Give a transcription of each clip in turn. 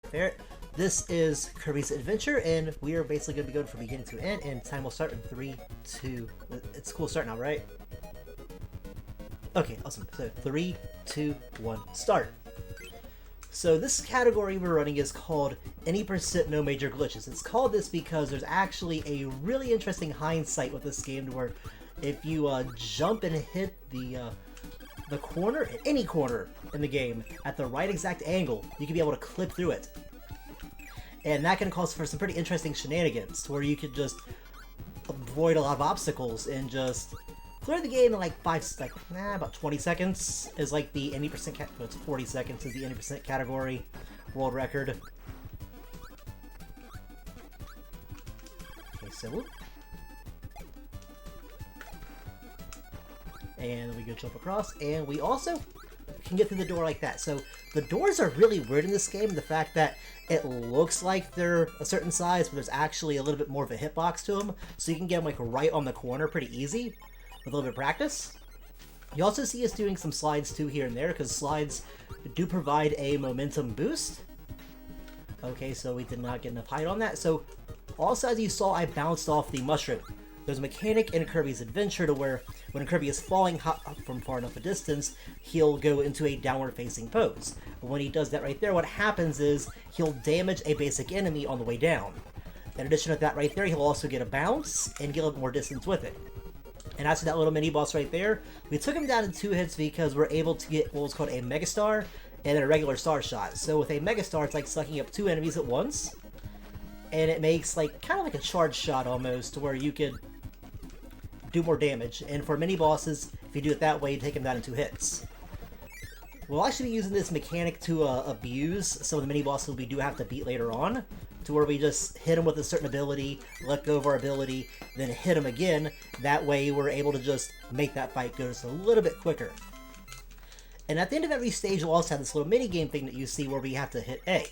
16BitFerret. This is Kirby's Adventure, and we are basically going to be going from beginning to end, and time will start in 3, 2... It's cool start now, right? Okay, awesome. So 3, 2, 1, start. So this category we're running is called Any % No Major Glitches. It's called this because there's actually a really interesting hindsight with this game where if you jump and hit the corner, any corner in the game, at the right exact angle, you can be able to clip through it. And that can cause for some pretty interesting shenanigans, where you could just avoid a lot of obstacles and just clear the game in like about 20 seconds is like the any percent, it's 40 seconds is the any percent category world record. Okay, so whoop. And then we go jump across, and we also can get through the door like that. So the doors are really weird in this game, the fact that it looks like they're a certain size, but there's actually a little bit more of a hitbox to them, so you can get them like right on the corner pretty easy with a little bit of practice. You also see us doing some slides too here and there, because slides do provide a momentum boost. Okay, so we did not get enough height on that. So also, as you saw, I bounced off the mushroom. There's a mechanic in Kirby's Adventure to where when Kirby is falling from far enough a distance, he'll go into a downward facing pose. When he does that right there, what happens is he'll damage a basic enemy on the way down. In addition to that right there, he'll also get a bounce and get a little more distance with it. And as for that little mini boss right there, we took him down in 2 hits because we're able to get what was called a Mega Star and then a regular Star Shot. So with a Mega Star, it's like sucking up 2 enemies at once. And it makes like kind of like a charge shot almost, to where you could do more damage. And for mini bosses, if you do it that way, you take them down in 2 hits. We'll actually be using this mechanic to abuse some of the mini bosses we do have to beat later on, to where we just hit them with a certain ability, let go of our ability, then hit them again. That way we're able to just make that fight go just a little bit quicker. And at the end of every stage, we'll also have this little mini game thing that you see where we have to hit A.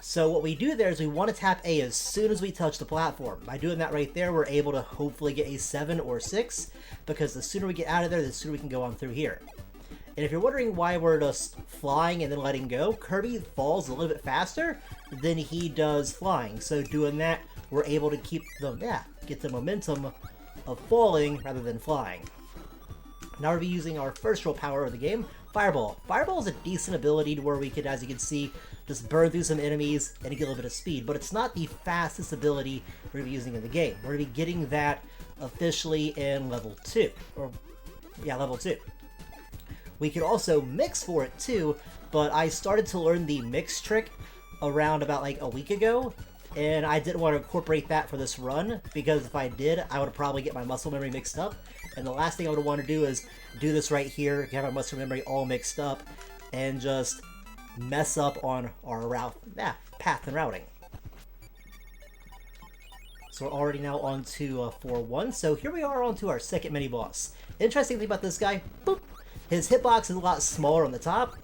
So what we do there is we want to tap A as soon as we touch the platform. By doing that right there, we're able to hopefully get a 7 or 6, because the sooner we get out of there, the sooner we can go on through here. And if you're wondering why we're just flying and then letting go, Kirby falls a little bit faster than he does flying. So doing that, we're able to keep get the momentum of falling rather than flying. Now we'll be using our first real power of the game, Fireball. Fireball is a decent ability to where we could, as you can see, just burn through some enemies and get a little bit of speed, but it's not the fastest ability we're going to be using in the game. We're going to be getting that officially in level 2. Level 2. We could also mix for it too, but I started to learn the mix trick around about like a week ago, and I didn't want to incorporate that for this run, because if I did, I would probably get my muscle memory mixed up, and the last thing I would want to do is do this right here, have my muscle memory all mixed up, and just mess up on our path and routing. So we're already now on to 4-1, so here we are on to our second mini-boss. Interesting thing about this guy, boop, his hitbox is a lot smaller on the top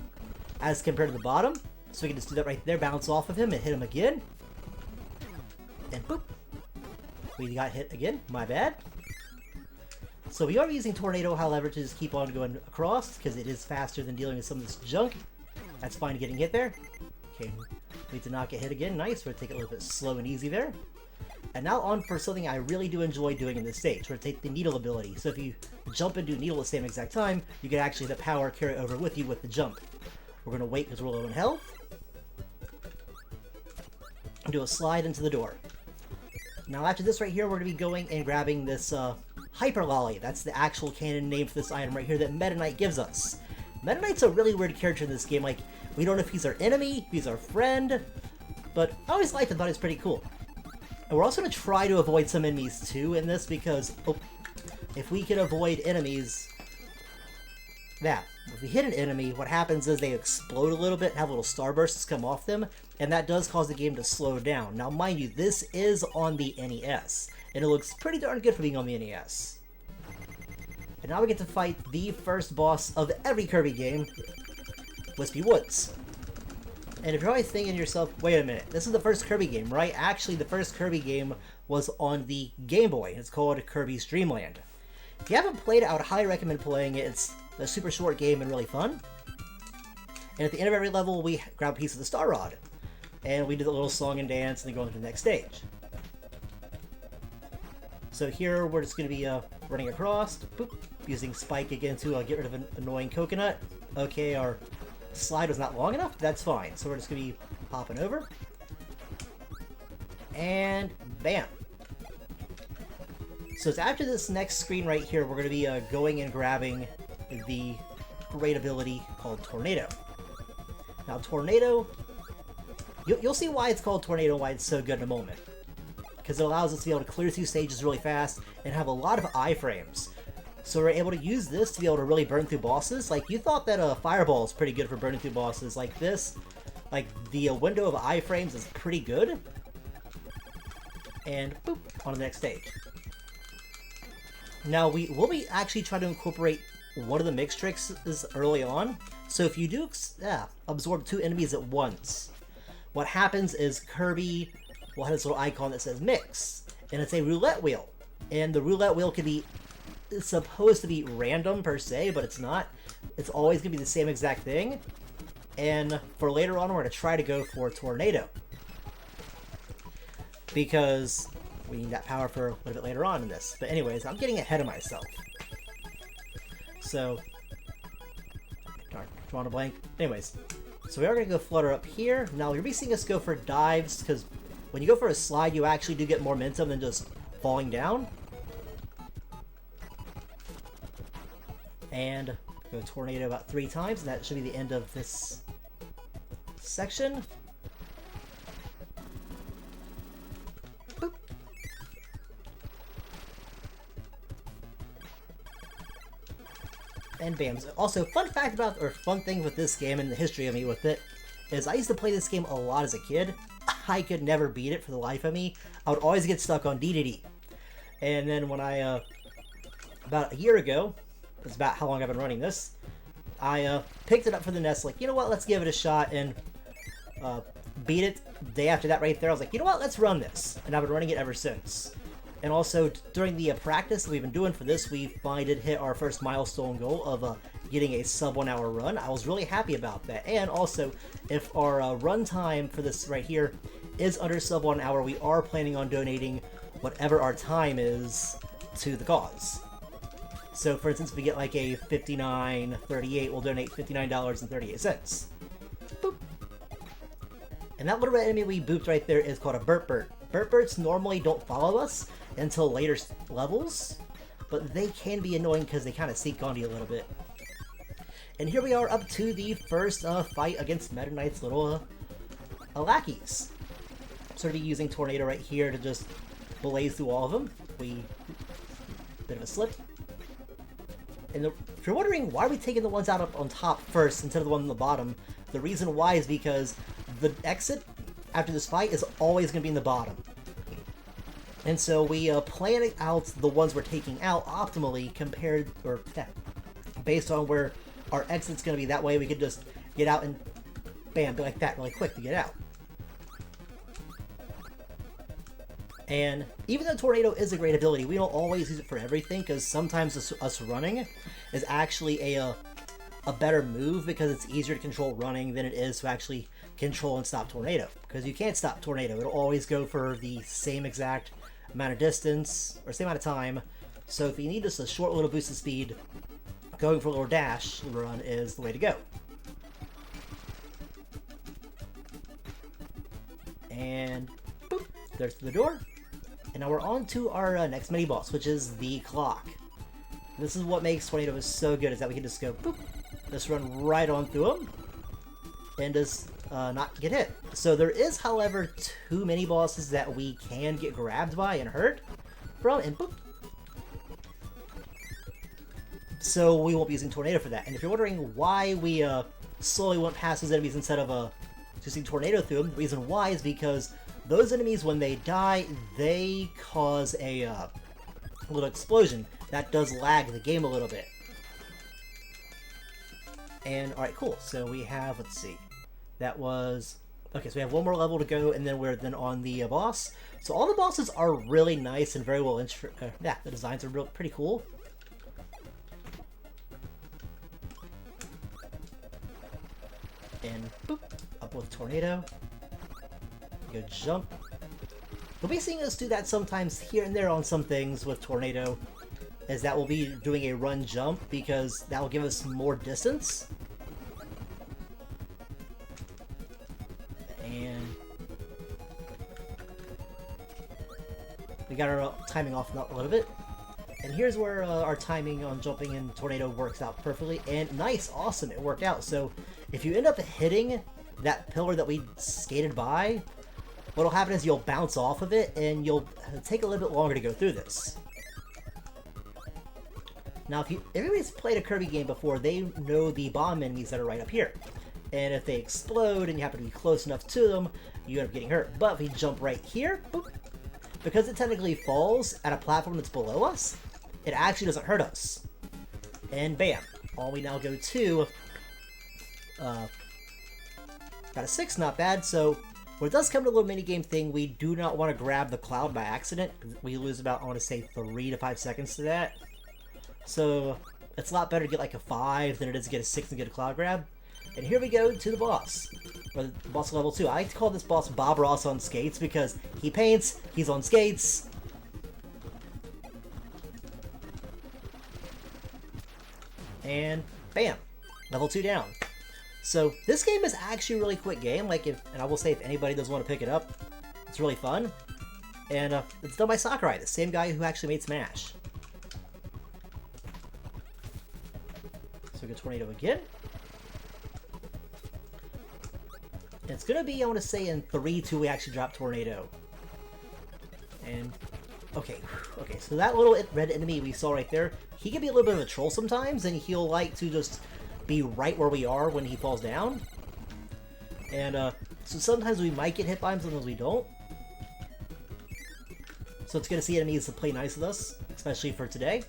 as compared to the bottom, so we can just do that right there, bounce off of him and hit him again. And boop, we got hit again, my bad. So we are using Tornado, however, to just keep on going across, because it is faster than dealing with some of this junk. That's fine getting hit there. Okay, we did not get hit again, nice, we're taking it a little bit slow and easy there. And now on for something I really do enjoy doing in this stage, where take the needle ability. So if you jump and do needle at the same exact time, you can actually the power carry over with you with the jump. We're going to wait because we're low in health. And do a slide into the door. Now after this right here, we're going to be going and grabbing this Hyper Lolly. That's the actual canon name for this item right here that Meta Knight gives us. Meta Knight's a really weird character in this game. Like, we don't know if he's our enemy, if he's our friend, but I always liked him, thought he was pretty cool. And we're also going to try to avoid some enemies too in this, because if we can avoid enemies, if we hit an enemy, what happens is they explode a little bit and have little starbursts come off them, and that does cause the game to slow down. Now mind you, this is on the NES, and it looks pretty darn good for being on the NES. And now we get to fight the first boss of every Kirby game, Wispy Woods. And if you're always thinking to yourself, wait a minute, this is the first Kirby game, right? Actually, the first Kirby game was on the Game Boy. It's called Kirby's Dream Land. If you haven't played it, I would highly recommend playing it. It's a super short game and really fun. And at the end of every level, we grab a piece of the Star Rod. and we did a little song and dance, and then go on to the next stage. So here we're just going to be running across, boop, using Spike again to get rid of an annoying coconut. Okay, our slide was not long enough, that's fine. So we're just going to be popping over. And bam! So it's after this next screen right here, we're going to be going and grabbing the great ability called Tornado. Now Tornado, you'll see why it's called Tornado and why it's so good in a moment. Because it allows us to be able to clear through stages really fast and have a lot of iframes. So we're able to use this to be able to really burn through bosses. Like, you thought that Fireball is pretty good for burning through bosses. Like this, like the window of iframes is pretty good. And boop, on to the next stage. Now we'll be actually trying to incorporate one of the mix tricks is early on. So if you do absorb 2 enemies at once, what happens is Kirby will have this little icon that says mix, and it's a roulette wheel. And the roulette wheel can be supposed to be random per se, but it's not. It's always going to be the same exact thing. And for later on, we're going to try to go for Tornado, because we need that power for a little bit later on in this. But anyways, I'm getting ahead of myself. So, darn, drawn a blank. Anyways, so we are going to go flutter up here. Now, you'll be seeing us go for dives, because when you go for a slide, you actually do get more momentum than just falling down. And go Tornado about 3 times, and that should be the end of this section. Boop. And bam. Also, fun fact about, or fun thing with this game and the history of me with it, is I used to play this game a lot as a kid. I could never beat it for the life of me. I would always get stuck on D. And then when I, about a year ago, that's about how long I've been running this, I picked it up for the NES, like, you know what, let's give it a shot, and beat it. Day after that right there, I was like, you know what, let's run this. And I've been running it ever since. And also, during the practice that we've been doing for this, we finally did hit our first milestone goal of getting a sub 1 hour run. I was really happy about that. And also, if our run time for this right here is under sub 1 hour, we are planning on donating whatever our time is to the cause. So, for instance, if we get like a $59.38, we'll donate $59.38. Boop. And that little red enemy we booped right there is called a Burt Burt. Burt Burts normally don't follow us until later levels, but they can be annoying because they kind of sneak onto you a little bit. And here we are up to the first fight against Meta Knight's little lackeys. Sort of be using Tornado right here to just blaze through all of them. Bit of a slip. And if you're wondering why are we taking the ones out up on top first instead of the one on the bottom, the reason why is because the exit after this fight is always going to be in the bottom. And so we plan out the ones we're taking out optimally compared, or based on where our exit's going to be. That way we could just get out and bam, be like that really quick to get out. And even though Tornado is a great ability, we don't always use it for everything, because sometimes us running is actually a better move, because it's easier to control running than it is to actually control and stop Tornado. Because you can't stop Tornado, it'll always go for the same exact amount of distance, or same amount of time. So if you need just a short little boost of speed, going for a little dash run is the way to go. And boop, there's the door. And now we're on to our next mini-boss, which is the clock. This is what makes Tornado so good, is that we can just go boop, just run right on through him, and just not get hit. So there is, however, 2 mini-bosses that we can get grabbed by and hurt from, and boop. So we won't be using Tornado for that. And if you're wondering why we slowly went past those enemies instead of using Tornado through them, the reason why is because those enemies, when they die, they cause a little explosion. That does lag the game a little bit. And, alright, cool. So we have, let's see, that was, okay, so we have 1 more level to go, and then we're then on the boss. So all the bosses are really nice and very well, yeah, the designs are pretty cool. And boop, up with Tornado. Good jump. You'll be seeing us do that sometimes here and there on some things with Tornado, is that we'll be doing a run jump because that will give us more distance. And we got our timing off a little bit. And here's where our timing on jumping in Tornado works out perfectly. And nice, awesome, it worked out. So if you end up hitting that pillar that we skated by, what'll happen is you'll bounce off of it and you'll take a little bit longer to go through this. Now, if everybody's played a Kirby game before, they know the bomb enemies that are right up here. And if they explode and you happen to be close enough to them, you end up getting hurt. But if we jump right here, boop, because it technically falls at a platform that's below us, it actually doesn't hurt us. And bam. All we now go to... got a 6, not bad. So when it does come to a little minigame thing, we do not want to grab the cloud by accident. We lose about, I want to say, 3 to 5 seconds to that. So it's a lot better to get like a 5 than it is to get a 6 and get a cloud grab. And here we go to the boss. Or the boss level 2. I like to call this boss Bob Ross on skates because he paints, he's on skates. And bam, level 2 down. So this game is actually a really quick game. Like, and I will say, if anybody does want to pick it up, it's really fun. And it's done by Sakurai, the same guy who actually made Smash. So we go Tornado again. And it's gonna be, I want to say, in 3-2 we actually drop Tornado. And okay, so that little red enemy we saw right there, he can be a little bit of a troll sometimes, and he'll like to just be right where we are when he falls down. And so sometimes we might get hit by him, sometimes we don't. So it's good to see enemies to play nice with us, especially for today.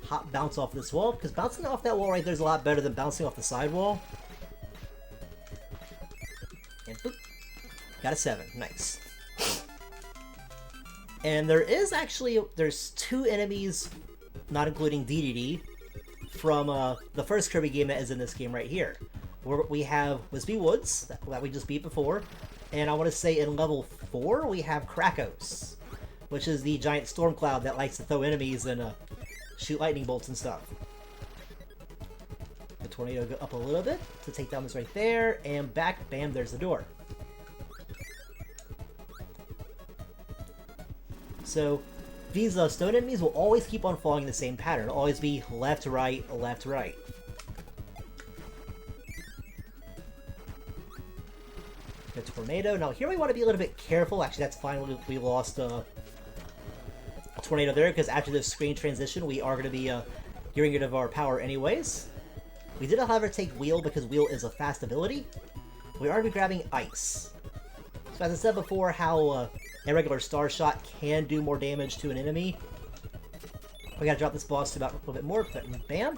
Hop bounce off this wall, because bouncing off that wall right there is a lot better than bouncing off the side wall. And boop, got a 7, nice. And there's 2 enemies, not including DDD, from the first Kirby game that is in this game right here. Where we have Wispy Woods, that we just beat before, and I want to say in level 4 we have Krakos, which is the giant storm cloud that likes to throw enemies and shoot lightning bolts and stuff. The Tornado go up a little bit to take down this right there, and back, bam, there's the door. So these stone enemies will always keep on falling in the same pattern. It'll always be left, right, left, right. The Tornado. Now here we want to be a little bit careful. Actually, that's fine. We lost Tornado there, because after this screen transition, we are going to be getting rid of our power anyways. We did, however, take Wheel because Wheel is a fast ability. We are going to be grabbing Ice. So as I said before, how a regular Star Shot can do more damage to an enemy. We gotta drop this boss to about a little bit more. Bam!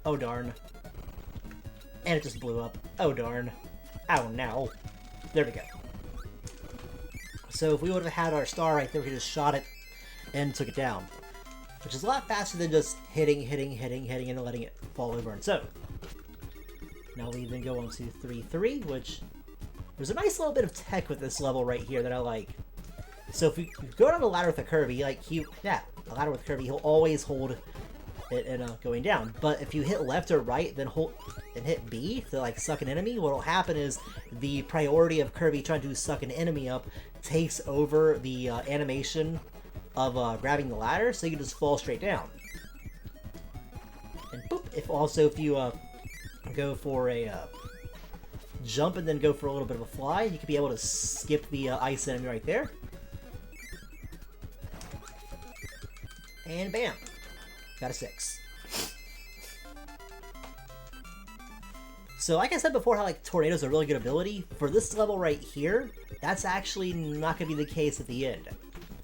Oh darn. And it just blew up. Oh darn. Ow, now. There we go. So if we would have had our star right there, we could just shot it and took it down. Which is a lot faster than just hitting, and letting it fall over on its own. Now we then go on to 3-3, which... There's a nice little bit of tech with this level right here that I like. So if you go down the ladder with a Kirby, like a ladder with Kirby, he'll always hold it and going down. But if you hit left or right, then hold and hit B to like suck an enemy, what'll happen is the priority of Kirby trying to suck an enemy up takes over the animation of grabbing the ladder, so you can just fall straight down. And boop! If you go for a jump and then go for a little bit of a fly, you could be able to skip the ice enemy right there. And bam! Got a 6. So like I said before, how like Tornado's a really good ability, for this level right here, that's actually not going to be the case at the end.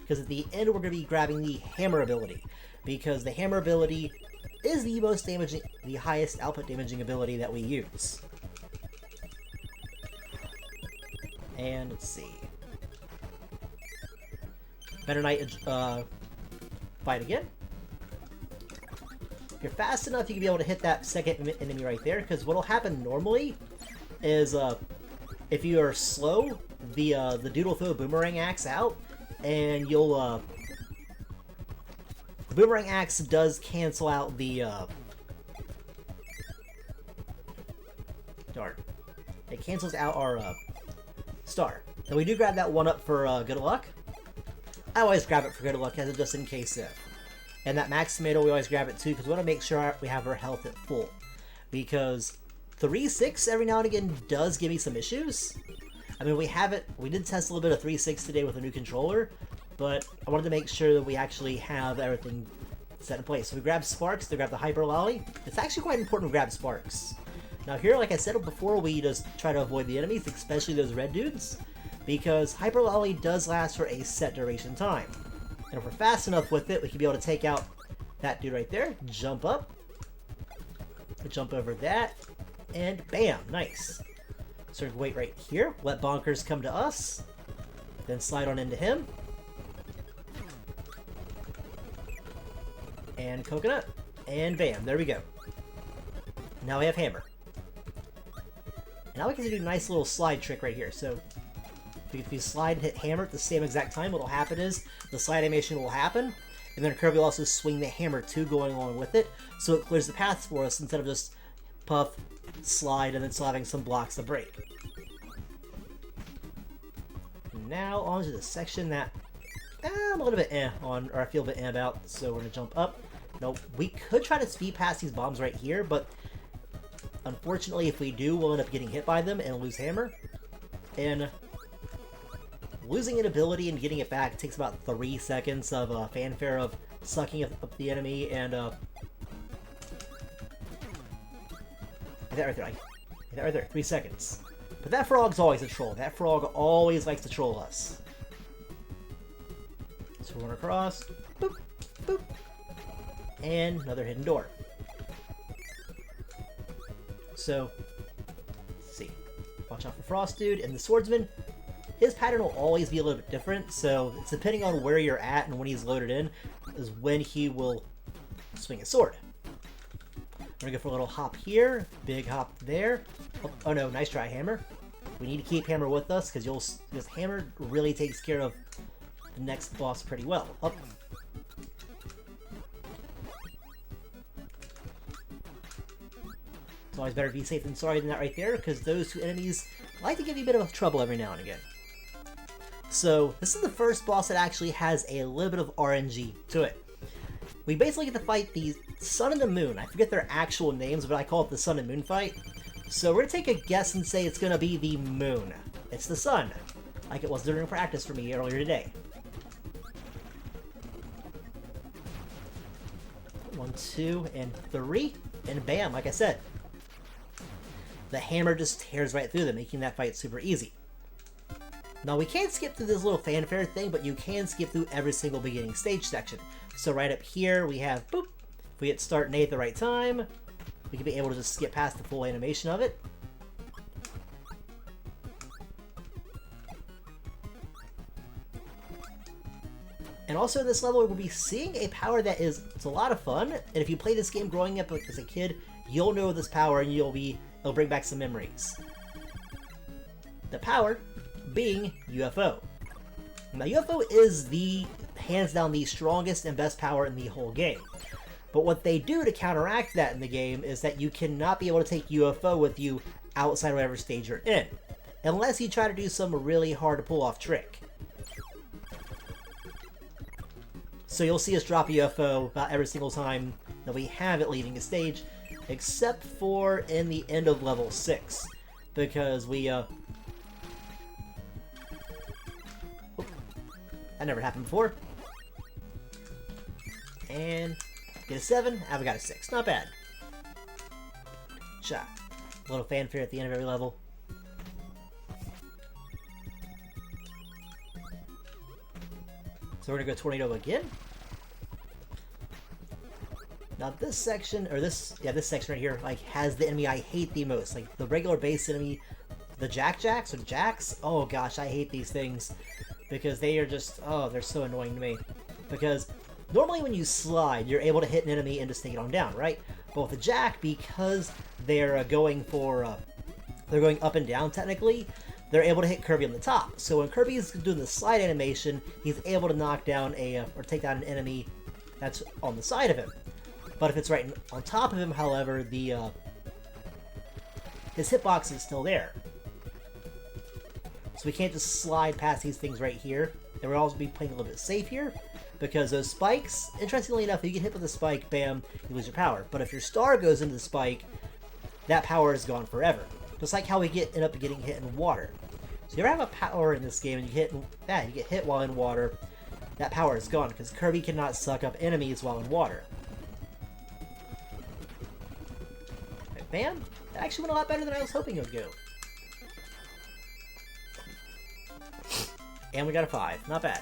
Because at the end we're going to be grabbing the Hammer ability. Because the Hammer ability is the most damaging, the highest output damaging ability that we use. And let's see. Meta Knight fight again. If you're fast enough, you can be able to hit that second enemy right there, because what'll happen normally is if you are slow, the dude will throw a boomerang axe out, and you'll the boomerang axe does cancel out the darn. It cancels out our star. So we do grab that one up for good luck. I always grab it for good luck, as a just in case if. And that max tomato, we always grab it too, because we want to make sure we have our health at full. Because 3-6 every now and again does give me some issues. I mean, we did test a little bit of 3-6 today with a new controller, but I wanted to make sure that we actually have everything set in place. So we grab sparks to grab the hyper lolly. It's actually quite important to grab sparks. Now here, like I said before, we just try to avoid the enemies, especially those red dudes, because hyper lolly does last for a set duration time. And if we're fast enough with it, we can be able to take out that dude right there, jump up, jump over that, and bam, nice. So we can wait right here, let Bonkers come to us, then slide on into him, and Coconut, and bam, there we go. Now we have Hammer. Now we can do a nice little slide trick right here. So if you slide and hit Hammer at the same exact time, what'll happen is the slide animation will happen, and then Kirby will also swing the hammer too, going along with it, so it clears the paths for us instead of just puff, slide, and then still having some blocks to break. Now on to the section that I'm a little bit on, or I feel a bit about, so we're gonna jump up. Nope, we could try to speed past these bombs right here, but unfortunately, if we do, we'll end up getting hit by them and lose Hammer. And losing an ability and getting it back takes about 3 seconds of fanfare of sucking up the enemy, and that right there, that right there, 3 seconds. But that frog's always a troll. That frog always likes to troll us. So we're gonna cross, boop, boop, and another hidden door. So, let's see. Watch out for Frost Dude, and the Swordsman, his pattern will always be a little bit different, so it's depending on where you're at and when he's loaded in, is when he will swing his sword. We're gonna go for a little hop here, big hop there. Oh no, nice try, Hammer. We need to keep Hammer with us, because Hammer really takes care of the next boss pretty well. Up. It's always better to be safe than sorry than that right there, because those two enemies like to give you a bit of trouble every now and again. So, this is the first boss that actually has a little bit of RNG to it. We basically get to fight the Sun and the Moon. I forget their actual names, but I call it the Sun and Moon fight. So we're going to take a guess and say it's going to be the Moon. It's the Sun, like it was during practice for me earlier today. 1, 2, and 3, and bam, like I said. The hammer just tears right through them, making that fight super easy. Now, we can't skip through this little fanfare thing, but you can skip through every single beginning stage section. So right up here, we have, boop, if we hit start and A at the right time, we can be able to just skip past the full animation of it. And also in this level, we'll be seeing a power that it's a lot of fun, and if you play this game growing up as a kid, you'll know this power and it'll bring back some memories. The power being UFO. Now UFO is hands down the strongest and best power in the whole game. But what they do to counteract that in the game is that you cannot be able to take UFO with you outside of whatever stage you're in, unless you try to do some really hard to pull off trick. So you'll see us drop UFO about every single time that we have it leaving a stage, except for in the end of level 6, because we that never happened before. And get a 7, and we got a 6. Not bad. Shot. A little fanfare at the end of every level. So we're gonna go Tornado again. Now this section, or this section right here, like, has the enemy I hate the most. Like, the regular base enemy, the Jacks, or the Jacks. Oh gosh, I hate these things. Because they are just, oh, they're so annoying to me. Because normally when you slide, you're able to hit an enemy and just take it on down, right? But with the Jack, because they're going up and down technically, they're able to hit Kirby on the top. So when Kirby's doing the slide animation, he's able to knock down or take down an enemy that's on the side of him. But if it's right on top of him, however, his hitbox is still there. So we can't just slide past these things right here. And we'll also be playing a little bit safe here, because those spikes, interestingly enough, if you get hit with a spike, bam, you lose your power. But if your star goes into the spike, that power is gone forever. Just like how we end up getting hit in water. So you ever have a power in this game and you get hit while in water, that power is gone, because Kirby cannot suck up enemies while in water. Right, bam! That actually went a lot better than I was hoping it would go. And we got a 5. Not bad.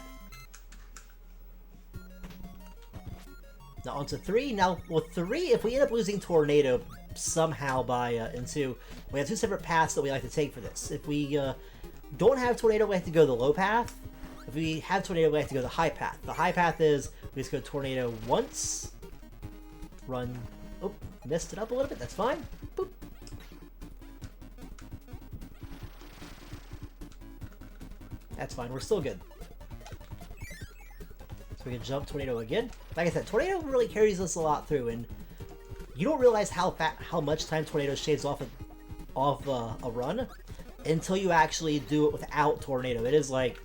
Now on to 3. Now, with 3, if we end up losing Tornado somehow in 2, we have 2 separate paths that we like to take for this. If we don't have Tornado, we have to go the low path. If we have Tornado, we have to go the high path. The high path is, we just go Tornado once. Run. Oh, messed it up a little bit. That's fine. Boop. That's fine, we're still good. So we can jump Tornado again. Like I said, Tornado really carries us a lot through, and you don't realize how much time Tornado shaves off a run until you actually do it without Tornado. It is like,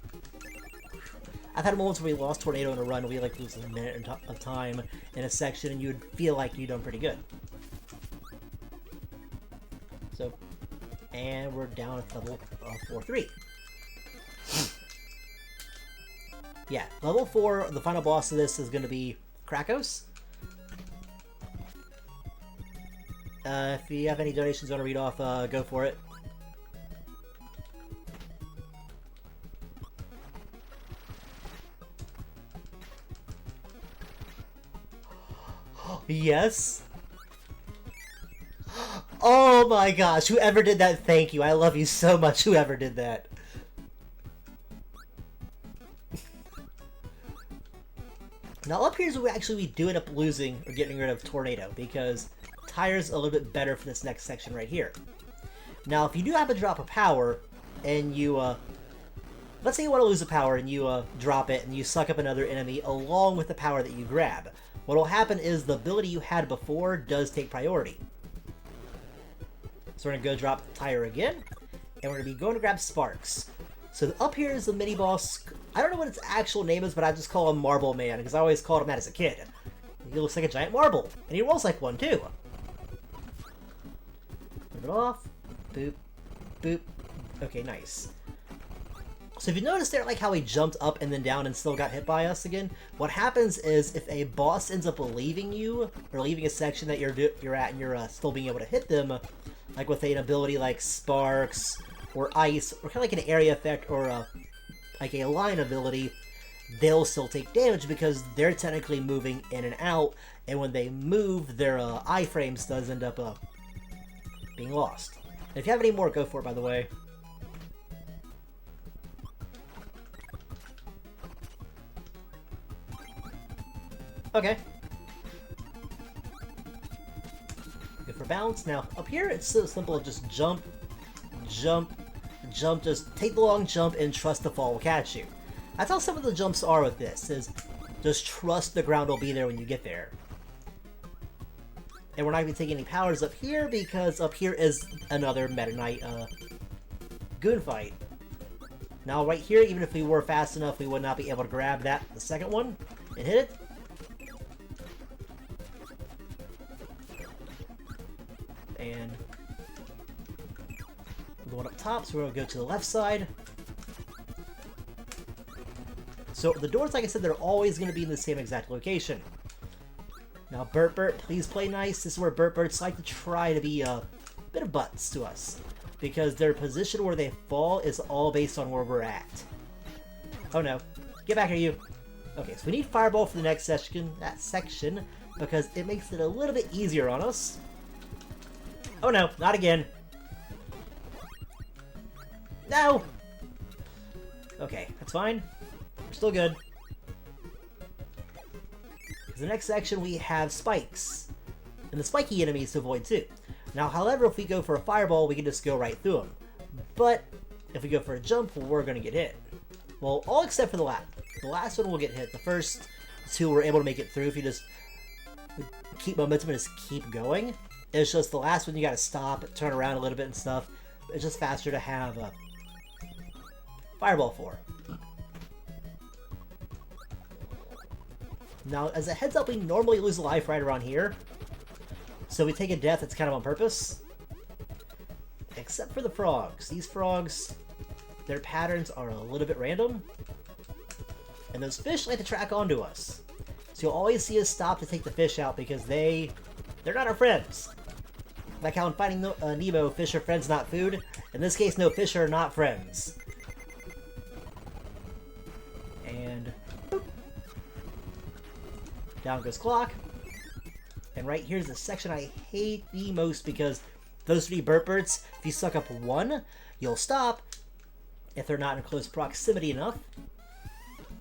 I've had moments where we lost Tornado in a run, and we like lose a minute of time in a section, and you would feel like you've done pretty good. So, and we're down at level 4-3. Yeah, level 4, the final boss of this is going to be Krakos. If you have any donations you want to read off, go for it. Yes? Oh my gosh, whoever did that, thank you. I love you so much, whoever did that. Now up here is where we do end up losing or getting rid of Tornado, because Tire's a little bit better for this next section right here. Now if you do happen to drop a power, and you, let's say you want to lose a power and you drop it and you suck up another enemy along with the power that you grab. What will happen is the ability you had before does take priority. So we're going to go drop Tire again, and we're going to be going to grab Sparks. So up here is the mini-boss. I don't know what its actual name is, but I just call him Marble Man, because I always called him that as a kid. He looks like a giant marble, and he rolls like one, too. Move it off. Boop. Boop. Okay, nice. So if you notice there, like how he jumped up and then down and still got hit by us again, what happens is if a boss ends up leaving you, or leaving a section that you're at and you're still being able to hit them, like with an ability like Sparks, or Ice, or kind of like an area effect, or like a line ability, they'll still take damage because they're technically moving in and out, and when they move, their iframes does end up being lost. And if you have any more, go for it, by the way. Okay. Good for bounce. Now, up here, it's so simple. Just jump, jump, jump. Just take the long jump and trust the fall will catch you. That's how some of the jumps are with this, is just trust the ground will be there when you get there. And we're not going to be taking any powers up here, because up here is another Meta Knight goon fight. Now, right here, even if we were fast enough, we would not be able to grab the second one, and hit it. And going up top, so we're going to go to the left side. So the doors, like I said, they're always going to be in the same exact location. Now, Burt, please play nice. This is where Burts like to try to be a bit of butts to us, because their position where they fall is all based on where we're at. Oh no. Get back here, you. Okay, so we need Fireball for the next section, because it makes it a little bit easier on us. Oh no, not again. No! Okay, that's fine. We're still good. Because the next section we have spikes. And the spiky enemies to avoid too. Now, however, if we go for a fireball, we can just go right through them. But if we go for a jump, we're going to get hit. Well, all except for the last. The last one will get hit. The first two we're able to make it through if you just keep momentum and just keep going. It's just the last one you gotta stop, turn around a little bit and stuff. It's just faster to have a fireball for. Now, as a heads up, we normally lose a life right around here. So we take a death that's kind of on purpose. Except for the frogs. These frogs, their patterns are a little bit random. And those fish like to track onto us. So you'll always see us stop to take the fish out because they're not our friends. Like how in Finding Nemo, fish are friends, not food. In this case, no, fish are not friends. And boop. Down goes clock. And right here's the section I hate the most because those 3 burpers, if you suck up one, you'll stop if they're not in close proximity enough.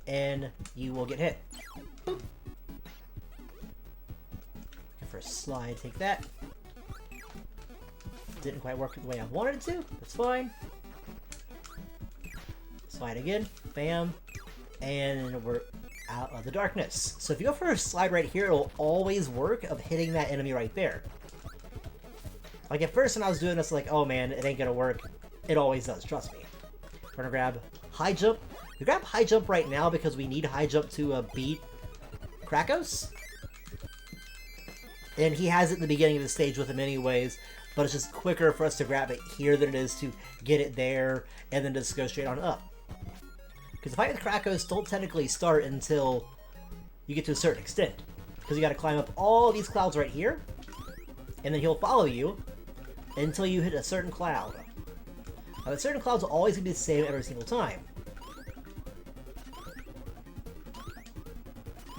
And you will get hit. Boop. First slide, take that. Didn't quite work the way I wanted it to. That's fine. Slide again. Bam. And we're out of the darkness. So if you go for a slide right here, it'll always work of hitting that enemy right there. Like at first when I was doing this, like, oh man, it ain't gonna work. It always does, trust me. We're gonna grab high jump. We grab high jump right now because we need high jump to beat Krakos. And he has it in the beginning of the stage with him anyways, but it's just quicker for us to grab it here than it is to get it there and then just go straight on up. Because the fight with Krakos don't technically start until you get to a certain extent. Because you gotta climb up all these clouds right here, and then he'll follow you until you hit a certain cloud. Now the certain clouds will always be the same every single time.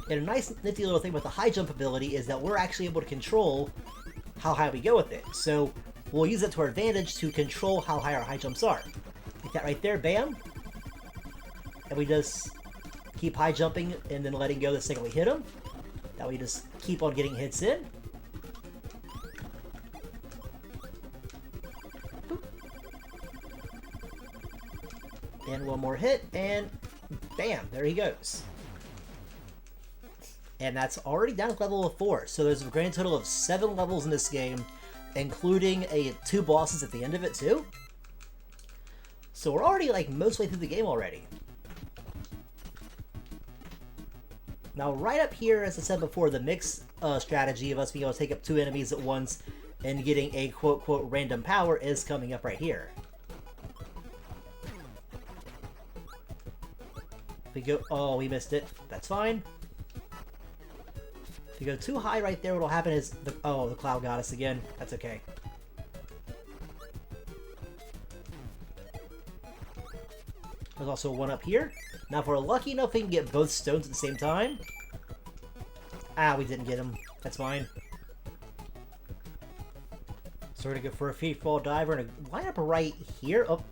And a nice nifty little thing with the high jump ability is that we're actually able to control how high we go with it. So we'll use it to our advantage to control how high our high jumps are. Like that right there, bam. And we just keep high jumping and then letting go the second we hit him. That way we just keep on getting hits in. Boop. And one more hit, and bam, there he goes. And that's already down to level of 4. So there's a grand total of 7 levels in this game, including 2 bosses at the end of it too. So we're already like most way through the game already. Now right up here, as I said before, the mix strategy of us being able to take up 2 enemies at once and getting a quote-quote random power is coming up right here. We go, oh, we missed it. That's fine. If you go too high right there, what'll happen is, the cloud got us again. That's okay. There's also one up here. Now, if we're lucky enough, we can get both stones at the same time. Ah, we didn't get them. That's fine. So we're gonna go for a free fall dive. We're gonna line up right here. Oh.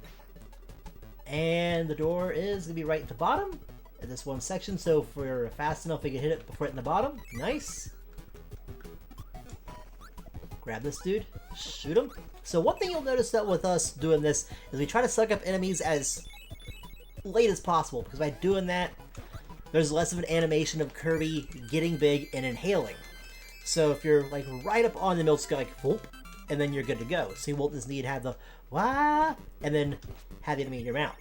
And the door is gonna be right at the bottom. In this one section, so if we're fast enough we can hit it before hitting the bottom. Nice. Grab this dude, shoot him. So one thing you'll notice that with us doing this is we try to suck up enemies as late as possible, because by doing that there's less of an animation of Kirby getting big and inhaling. So if you're like right up on the milk, go like whoop, and then you're good to go. So you won't just need to have the wah and then have the enemy in your mouth.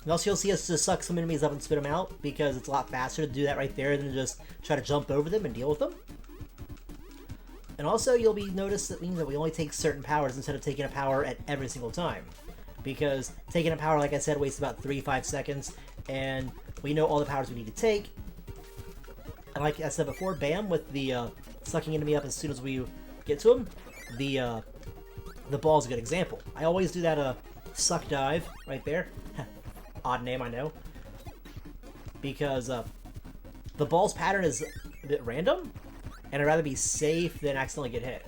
And also you'll see us just suck some enemies up and spit them out, because it's a lot faster to do that right there than just try to jump over them and deal with them. And also you'll be noticed that means that we only take certain powers instead of taking a power at every single time. Because taking a power, like I said, wastes about 3-5 seconds, and we know all the powers we need to take. And like I said before, bam, with the sucking enemy up as soon as we get to him, the ball's a good example. I always do that suck dive right there. Odd name, I know. Because the ball's pattern is a bit random, and I'd rather be safe than accidentally get hit.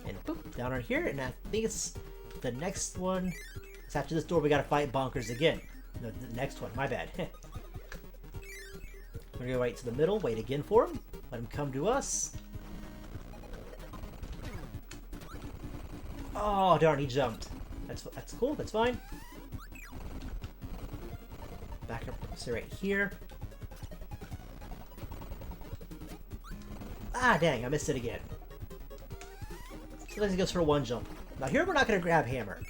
And boop, down on here, and I think it's the next one. It's after this door we gotta fight Bonkers again. No, the next one, my bad. We're gonna go right to the middle, wait again for him. Let him come to us. Oh, darn, he jumped. That's cool, that's fine. Back up, so right here. Ah, dang, I missed it again. Sometimes he goes for one jump. Now here we're not going to grab Hammer.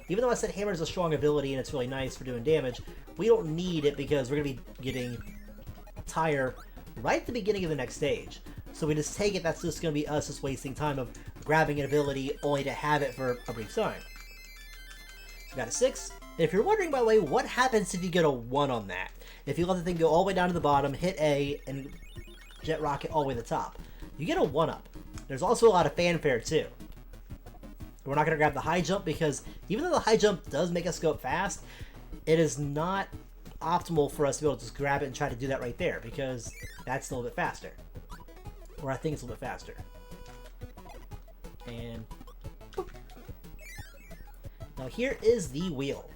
Even though I said Hammer is a strong ability and it's really nice for doing damage, we don't need it because we're going to be getting Tire right at the beginning of the next stage. So we just take it, that's just going to be us just wasting time of grabbing an ability only to have it for a brief time. We got a 6. And if you're wondering, by the way, what happens if you get a 1 on that? If you let the thing go all the way down to the bottom, hit A, and jet rocket all the way to the top, you get a 1-up. There's also a lot of fanfare too. We're not going to grab the high jump because even though the high jump does make us go up fast, it is not optimal for us to be able to just grab it and try to do that right there because that's a little bit faster. Or I think it's a little bit faster. And boop. Now here is the wheel.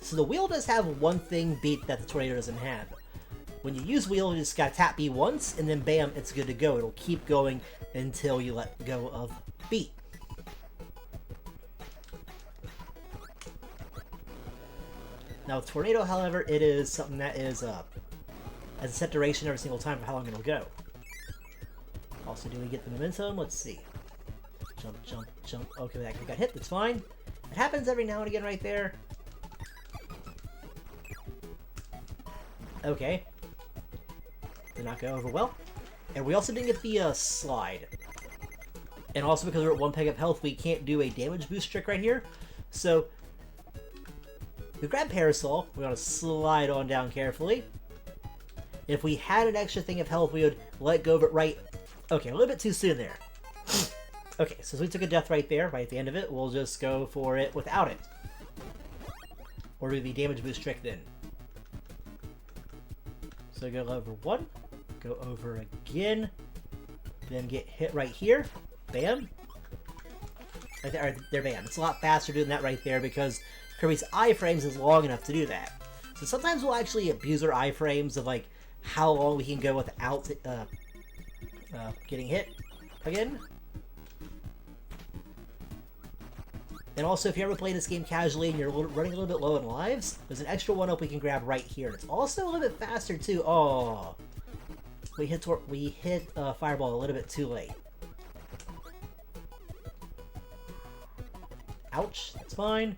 So the wheel does have one thing beat that the tornado doesn't have. When you use wheel, you just gotta tap B once, and then bam, it's good to go. It'll keep going until you let go of B. Now with Tornado, however, it is something that is has a set duration every single time for how long it'll go. Also, do we get the momentum? Let's see. Jump, jump, jump. Okay, that got hit, that's fine. It happens every now and again right there. Okay. Did not go over well. And we also didn't get the slide. And also because we're at 1 peg of health, we can't do a damage boost trick right here. So, we grab Parasol. We want to slide on down carefully. If we had an extra thing of health, we would let go of it right... Okay, a little bit too soon there. Okay, so since we took a death right there, right at the end of it, we'll just go for it without it. Or do the damage boost trick then. So go over 1, go over again, then get hit right here, bam. Right there, bam. It's a lot faster doing that right there because Kirby's iframes is long enough to do that. So sometimes we'll actually abuse our iframes of like how long we can go without getting hit again. And also, if you ever play this game casually and you're running a little bit low in lives, there's an extra 1-up we can grab right here. And it's also a little bit faster too. Oh, we hit Fireball a little bit too late. Ouch, that's fine.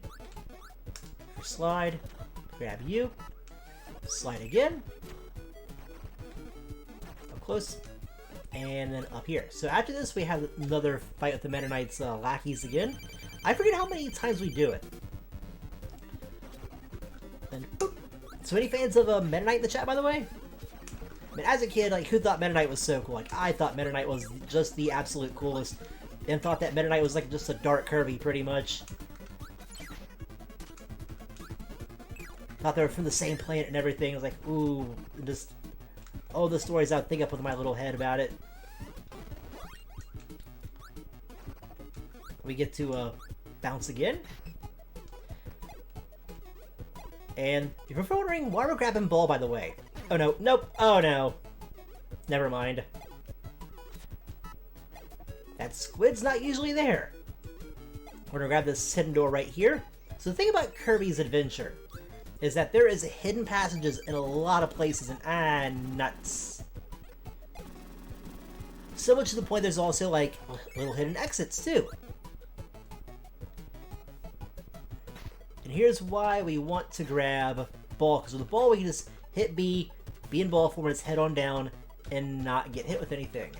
Slide, grab you, slide again, up close, and then up here. So after this, we have another fight with the Meta Knight's lackeys again. I forget how many times we do it. And boop. So any fans of Meta Knight in the chat, by the way? I mean, as a kid, like, who thought Meta Knight was so cool? Like, I thought Meta Knight was just the absolute coolest, and thought that Meta Knight was like just a dark Kirby, pretty much. Thought they were from the same planet and everything. I was like, ooh, just all the stories I would think up with my little head about it. We get to bounce again. And if you're wondering why we're grabbing ball, by the way. Oh no, nope, oh no. Never mind. That squid's not usually there. We're gonna grab this hidden door right here. So the thing about Kirby's Adventure is that there is hidden passages in a lot of places, and nuts. So much to the point there's also, like, little hidden exits, too. And here's why we want to grab ball, because with the ball we can just hit B, be in ball form, and it's head on down, and not get hit with anything.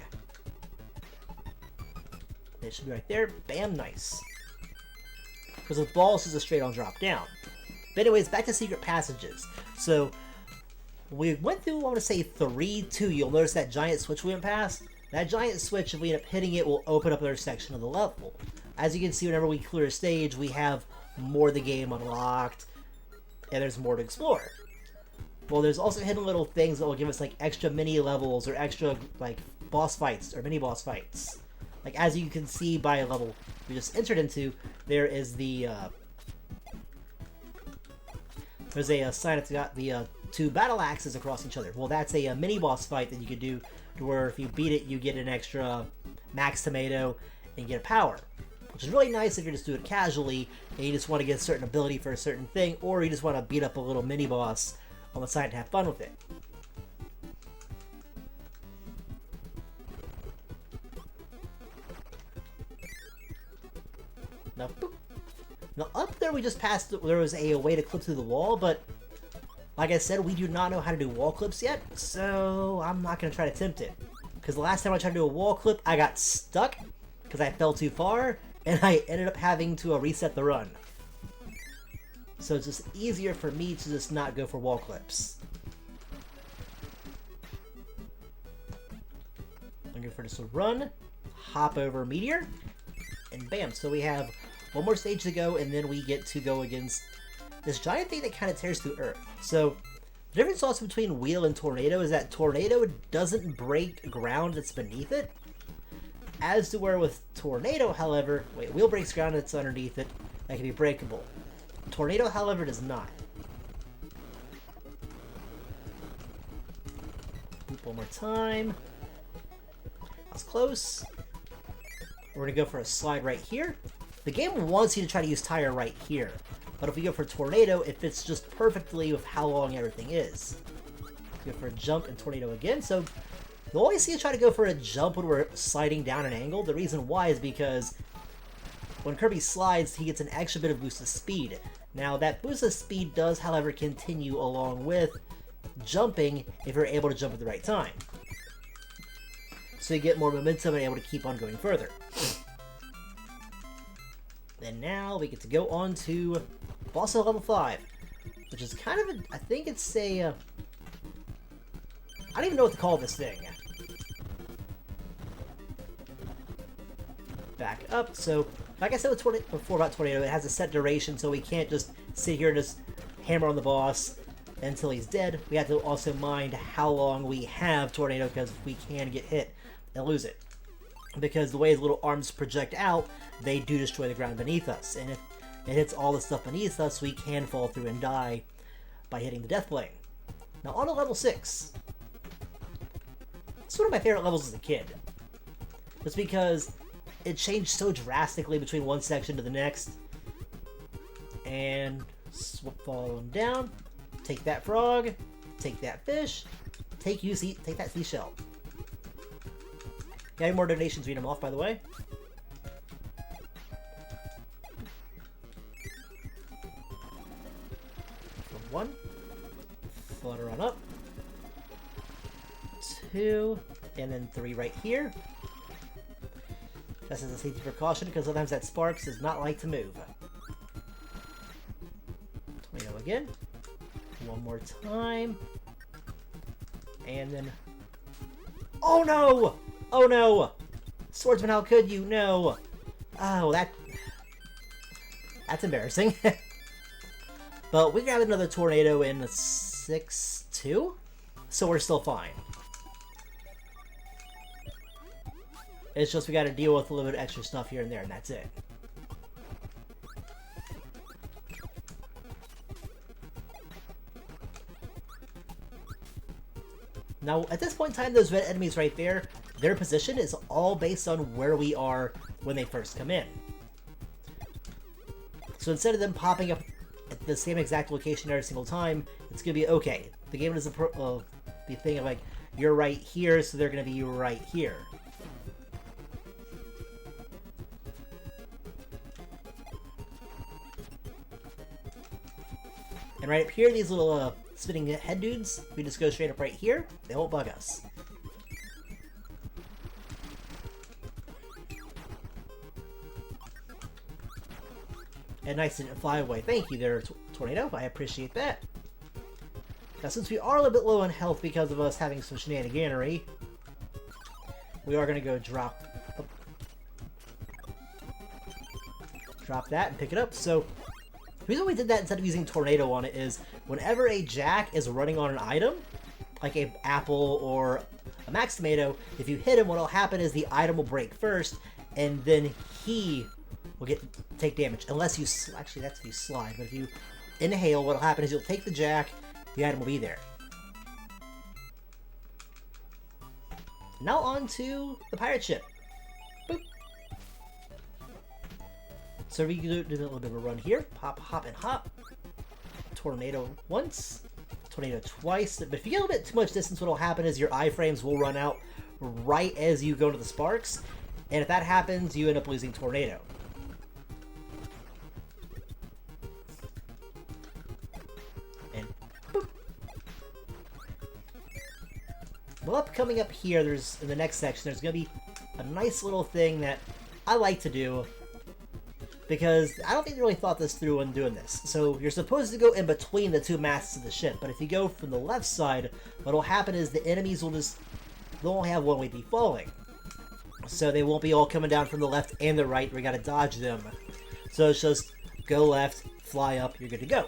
It should be right there. Bam, nice. Because with ball, it's just a straight on drop down. But anyways, back to secret passages. So, we went through, I want to say, 3, 2. You'll notice that giant switch we went past. That giant switch, if we end up hitting it, will open up another section of the level. As you can see, whenever we clear a stage, we have more of the game unlocked, and there's more to explore. Well, there's also hidden little things that will give us, like, extra mini-levels, or extra, like, boss fights, or mini-boss fights. Like, as you can see by a level we just entered into, there is the, there's a sign that's got the two battle axes across each other. Well, that's a mini boss fight that you could do to where if you beat it, you get an extra max tomato and get a power. Which is really nice if you're just doing it casually and you just want to get a certain ability for a certain thing, or you just want to beat up a little mini boss on the side to have fun with it. Now, boop. Now up there we just passed, there was a way to clip through the wall, but like I said, we do not know how to do wall clips yet, so I'm not going to try to attempt it. Because the last time I tried to do a wall clip, I got stuck because I fell too far, and I ended up having to reset the run. So it's just easier for me to just not go for wall clips. I'm going for just a run, hop over meteor, and bam. So we have one more stage to go, and then we get to go against this giant thing that kind of tears through Earth. So the difference also between Wheel and Tornado is that Tornado doesn't break ground that's beneath it. As to where with Tornado, however, Wheel breaks ground that's underneath it that can be breakable. Tornado, however, does not. Boop one more time. That's close. We're going to go for a slide right here. The game wants you to try to use Tire right here. But if we go for Tornado, it fits just perfectly with how long everything is. Go for a jump and Tornado again. So you'll always see us try to go for a jump when we're sliding down an angle. The reason why is because when Kirby slides, he gets an extra bit of boost of speed. Now, that boost of speed does, however, continue along with jumping if you're able to jump at the right time. So you get more momentum and able to keep on going further. And now we get to go on to boss at level 5, which is kind of a, I think it's a, I don't even know what to call this thing. Back up. So, like I said before about Tornado, it has a set duration, so we can't just sit here and just hammer on the boss until he's dead. We have to also mind how long we have Tornado, because we can get hit and lose it. Because the way his little arms project out, they do destroy the ground beneath us. And if it hits all the stuff beneath us, we can fall through and die by hitting the death plane. Now on to level 6. It's one of my favorite levels as a kid. Just because it changed so drastically between one section to the next. And fall them down. Take that frog. Take that fish. Take that seashell. Any more donations, read them off, by the way. One. Flutter on up. 2. And then 3 right here. Just as a safety precaution, because sometimes that Sparks does not like to move. Tornado again. One more time. And then... Oh no! Oh no! Swordsman, how could you? No! Oh, that's embarrassing. But we grabbed another Tornado in 6-2, so we're still fine. It's just we gotta deal with a little bit of extra stuff here and there, and that's it. Now, at this point in time, those red enemies right there, their position is all based on where we are when they first come in. So instead of them popping up at the same exact location every single time, it's going to be, okay, the game doesn't be thinking like, you're right here, so they're going to be right here. And right up here, these little spinning head dudes, we just go straight up right here. They won't bug us. And nice to fly away. Thank you there, Tornado. I appreciate that. Now, since we are a little bit low on health because of us having some shenaniganery, we are going to go drop that and pick it up. So, the reason we did that instead of using Tornado on it is whenever a Jack is running on an item, like an apple or a Max Tomato, if you hit him, what will happen is the item will break first, and then he will take damage. Unless you... Actually, that's if you slide, but if you inhale, what will happen is you'll take the Jack, the item will be there. Now on to the pirate ship. Boop. So we do a little bit of a run here. Pop, hop, and hop. Tornado once. Tornado twice. But if you get a little bit too much distance, what will happen is your iframes will run out right as you go to the sparks. And if that happens, you end up losing Tornado. And boop. Well, coming up here, in the next section, there's going to be a nice little thing that I like to do, because I don't think they really thought this through when doing this. So you're supposed to go in between the two masts of the ship, but if you go from the left side, what will happen is the enemies will they'll only have one way to be falling. So they won't be all coming down from the left and the right. We gotta dodge them. So it's just go left, fly up, you're good to go.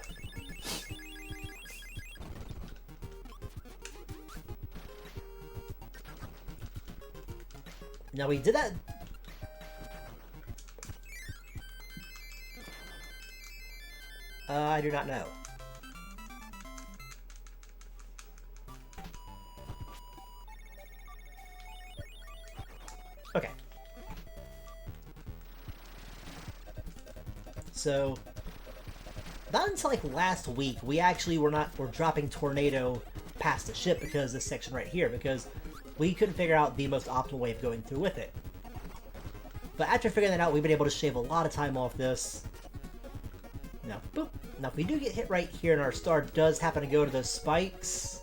Now we did that. I do not know. Okay. So, not until like last week, we actually were dropping Tornado past the ship because of this section right here, because we couldn't figure out the most optimal way of going through with it. But after figuring that out, we've been able to shave a lot of time off this. Now, boop. Now, if we do get hit right here and our star does happen to go to those spikes,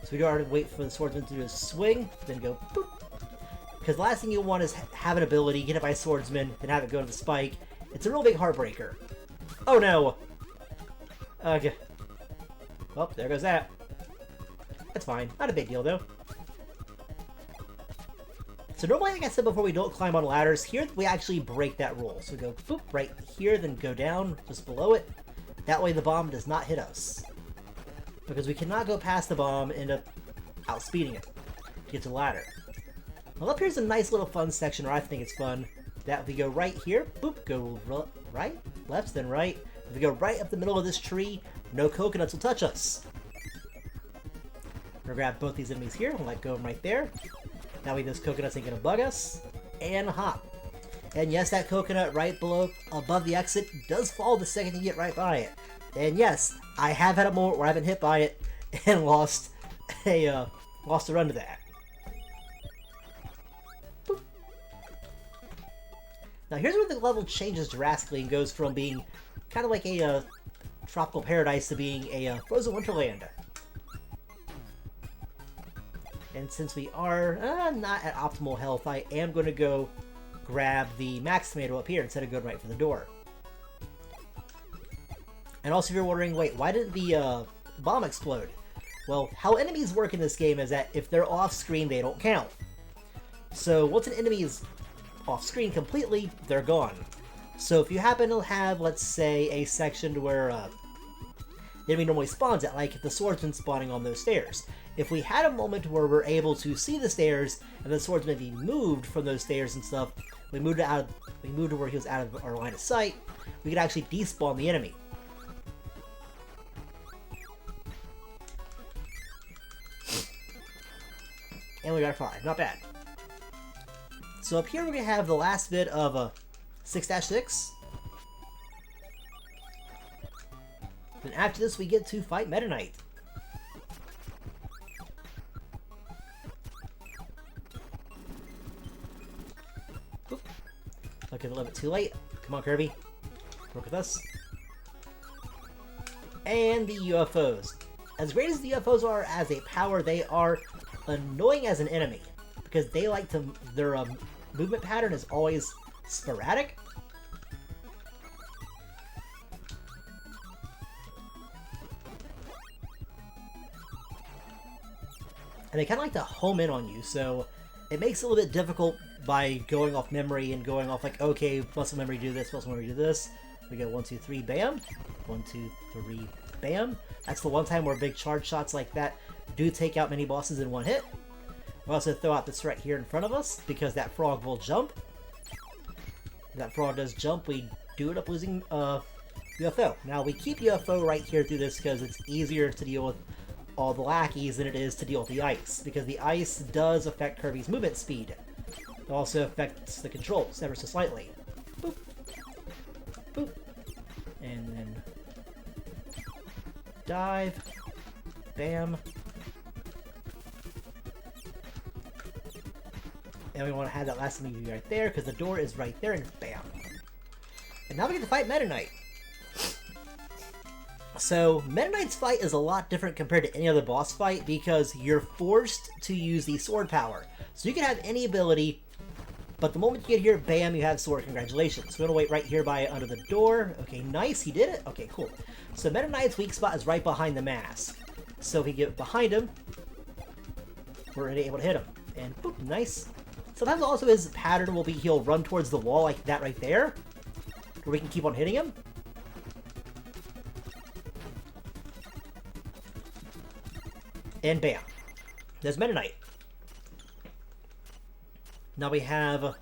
so we do have to wait for the swordsman to do a swing, then go boop. Because the last thing you want is have an ability, get hit by a swordsman, then have it go to the spike. It's a real big heartbreaker. Oh no! Okay. Well, there goes that. That's fine. Not a big deal, though. So normally, like I said before, we don't climb on ladders. Here, we actually break that rule. So we go boop right here, then go down just below it. That way the bomb does not hit us. Because we cannot go past the bomb and end up outspeeding it to get to the ladder. Well, up here's a nice little fun section where I think it's fun. That we go right here, boop, go right, left, then right. If we go right up the middle of this tree, no coconuts will touch us. We're gonna grab both these enemies here and let go of them right there. That way those coconuts ain't gonna bug us. And hop. And yes, that coconut right above the exit does fall the second you get right by it. And yes, I have had a moment where I've been hit by it and lost a run to that. Boop. Now here's where the level changes drastically and goes from being kind of like a tropical paradise to being a frozen wonderland. And since we are not at optimal health, I am going to go grab the max tomato up here instead of going right for the door. And also if you're wondering, wait, why didn't the bomb explode? Well, how enemies work in this game is that if they're off screen, they don't count. So once an enemy is off screen completely, they're gone. So if you happen to have, let's say, a section where the enemy normally spawns at, like the swordsman spawning on those stairs. If we had a moment where we're able to see the stairs and the swordsman be moved from those stairs and stuff, we moved to where he was out of our line of sight, we could actually despawn the enemy. And we got a 5. Not bad. So up here we're going to have the last bit of 6-6. Then after this we get to fight Meta Knight. Oop. Looking a little bit too late. Come on, Kirby. Work with us. And the UFOs. As great as the UFOs are as a power, they are annoying as an enemy. Because they like to... Their movement pattern is always sporadic. And they kind of like to home in on you, so it makes it a little bit difficult by going off memory and going off like, okay, muscle memory do this, muscle memory do this. We go 1, 2, 3, bam. 1, 2, 3, bam. That's the one time where big charge shots like that do take out many bosses in one hit. We also throw out this right here in front of us because that frog will jump. If that frog does jump, we do end up losing the UFO. Now, we keep UFO right here through this because it's easier to deal with all the lackeys than it is to deal with the ice, because the ice does affect Kirby's movement speed. It also affects the controls ever so slightly. Boop. Boop. And then dive. Bam. And we want to have that last enemy right there, because the door is right there, and bam. And now we get to fight Meta Knight. So, Meta Knight's fight is a lot different compared to any other boss fight, because you're forced to use the sword power. So you can have any ability, but the moment you get here, bam, you have sword. Congratulations. We're going to wait right here by under the door. Okay, nice, he did it. Okay, cool. So Meta Knight's weak spot is right behind the mask. So if we get behind him, we're able to hit him. And boop, nice. Sometimes also his pattern will be he'll run towards the wall like that right there, where we can keep on hitting him. And bam. There's Meta Knight. Now we have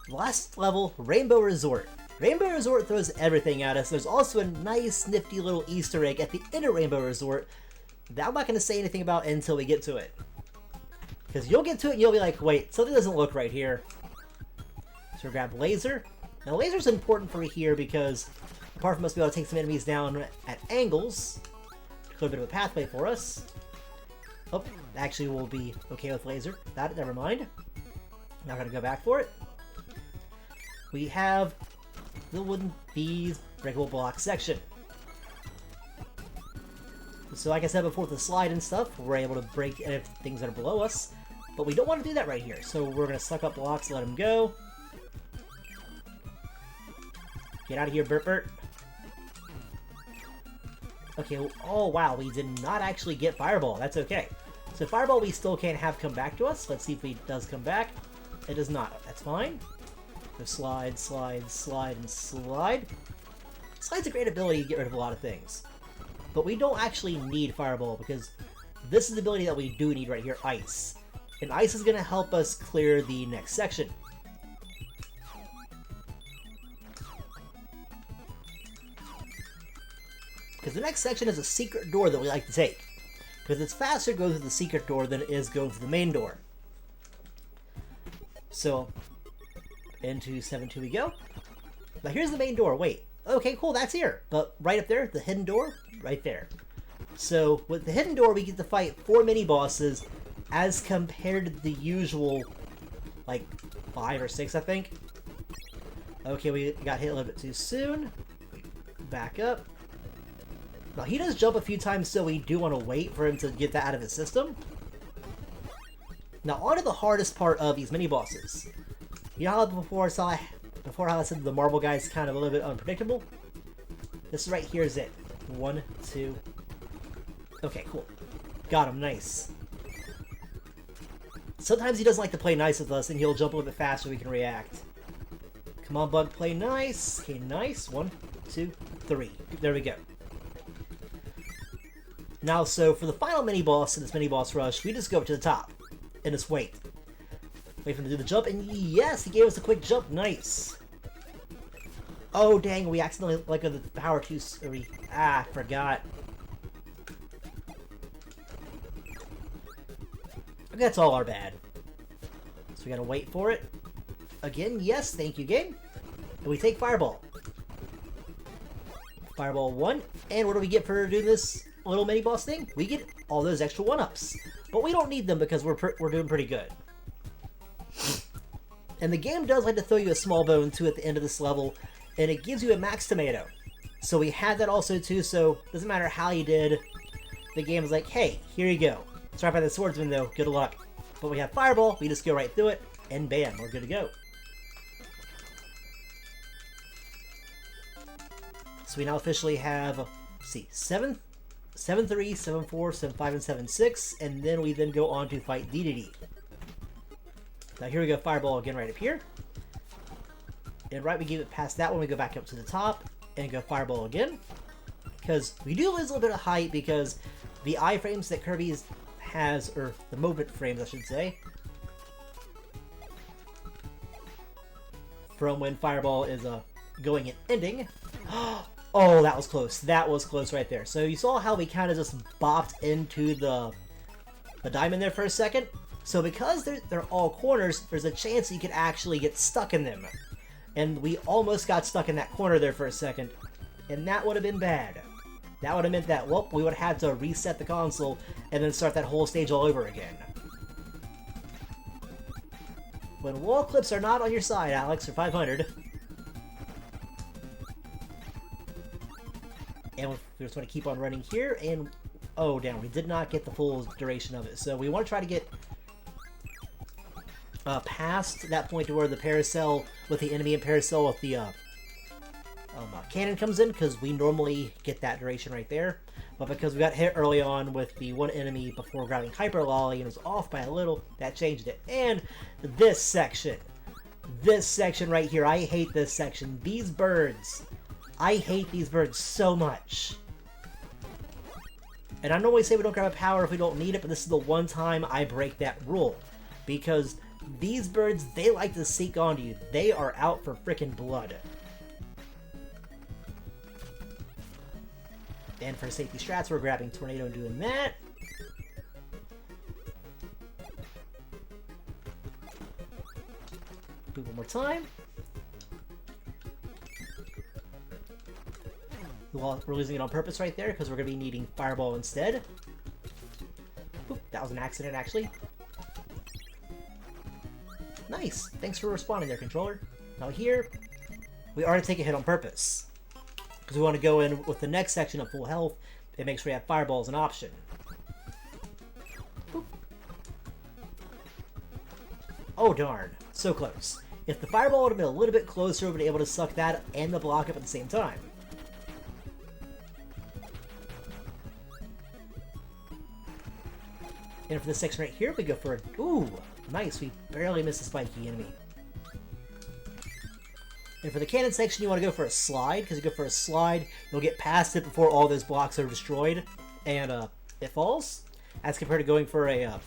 last level, Rainbow Resort. Rainbow Resort throws everything at us. There's also a nice nifty little Easter egg at the end of Rainbow Resort that I'm not going to say anything about until we get to it. Because you'll get to it and you'll be like, wait, something doesn't look right here. So we grab Laser. Now Laser's important for here because apart from us being able to take some enemies down at angles, a little bit of a pathway for us. Oh, actually we'll be okay with Laser. That, never mind. Now we're going to go back for it. We have the wooden bees breakable block section. So like I said before with the slide and stuff, we're able to break things that are below us. But we don't want to do that right here. So we're going to suck up blocks, let them go. Get out of here, Bert Bert. Okay, oh wow, we did not actually get Fireball. That's okay. So Fireball we still can't have come back to us. Let's see if he does come back. It does not. That's fine. Go slide, slide, slide, and slide. Slide's a great ability to get rid of a lot of things. But we don't actually need Fireball because this is the ability that we do need right here, Ice. And Ice is going to help us clear the next section. Because the next section is a secret door that we like to take. Because it's faster to go through the secret door than it is going through the main door. So, into 7-2 we go. Now here's the main door. Wait. Okay, cool, that's here. But right up there, the hidden door, right there. So, with the hidden door, we get to fight 4 mini-bosses as compared to the usual, like, 5 or 6, I think. Okay, we got hit a little bit too soon. Back up. Now, he does jump a few times, so we do want to wait for him to get that out of his system. Now, on to the hardest part of these mini-bosses. You know how before I said the marble guy is kind of a little bit unpredictable? This right here is it. 1, 2... Okay, cool. Got him, nice. Sometimes he doesn't like to play nice with us, and he'll jump a little bit faster so we can react. Come on, bug, play nice. Okay, nice. 1, 2, 3. There we go. Now, so for the final mini-boss in this mini-boss rush, we just go up to the top. And just wait. Wait for him to do the jump, and yes, he gave us a quick jump. Nice. Oh, dang, we accidentally let go of the power too... forgot. That's all our bad. So we gotta wait for it. Again, yes, thank you, game. And we take Fireball. Fireball 1. And what do we get for doing this little mini-boss thing? We get all those extra 1-ups. But we don't need them because we're doing pretty good. And the game does like to throw you a small bone, too, at the end of this level. And it gives you a max tomato. So we had that also, too, so it doesn't matter how you did. The game is like, hey, here you go. Sorry about the swordsman, though. Good luck. But we have Fireball. We just go right through it. And bam, we're good to go. So we now officially have, let's see, 7, 7-3, 7-4, 7-5, and 7-6. And then we then go on to fight DDD. Now here we go, Fireball again right up here. And right, we give it past that one. We go back up to the top and go Fireball again. Because we do lose a little bit of height because the iframes that Kirby has, or the movement frames, I should say, from when Fireball is going and ending, Oh, that was close. That was close right there. So you saw how we kind of just bopped into the diamond there for a second? So because they're all corners, there's a chance you could actually get stuck in them. And we almost got stuck in that corner there for a second. And that would have been bad. That would have meant that, well, we would have had to reset the console and then start that whole stage all over again. When wall clips are not on your side, Alex, for 500. And we just want to keep on running here, and oh damn, we did not get the full duration of it. So we want to try to get past that point to where the paracel with the enemy and paracel with the cannon comes in, because we normally get that duration right there. But because we got hit early on with the one enemy before grabbing Hyper Lolly and it was off by a little, that changed it. And this section right here, I hate this section. These birds, I hate these birds so much. And I normally say we don't grab a power if we don't need it, but this is the one time I break that rule. Because these birds, they like to seek onto you. They are out for frickin' blood. And for safety strats, we're grabbing Tornado and doing that. Do it one more time. Well, we're losing it on purpose right there because we're going to be needing Fireball instead. Oop, that was an accident, actually. Nice. Thanks for responding there, controller. Now here, we are going to take a hit on purpose. Because we want to go in with the next section of full health and make sure we have Fireball as an option. Boop. Oh darn, so close. If the Fireball would have been a little bit closer, we would have been able to suck that and the block up at the same time. And for this section right here, we go for a... Ooh, nice, we barely missed a spiky enemy. And for the cannon section, you want to go for a slide, because you go for a slide, you'll get past it before all those blocks are destroyed, and it falls, as compared to going for a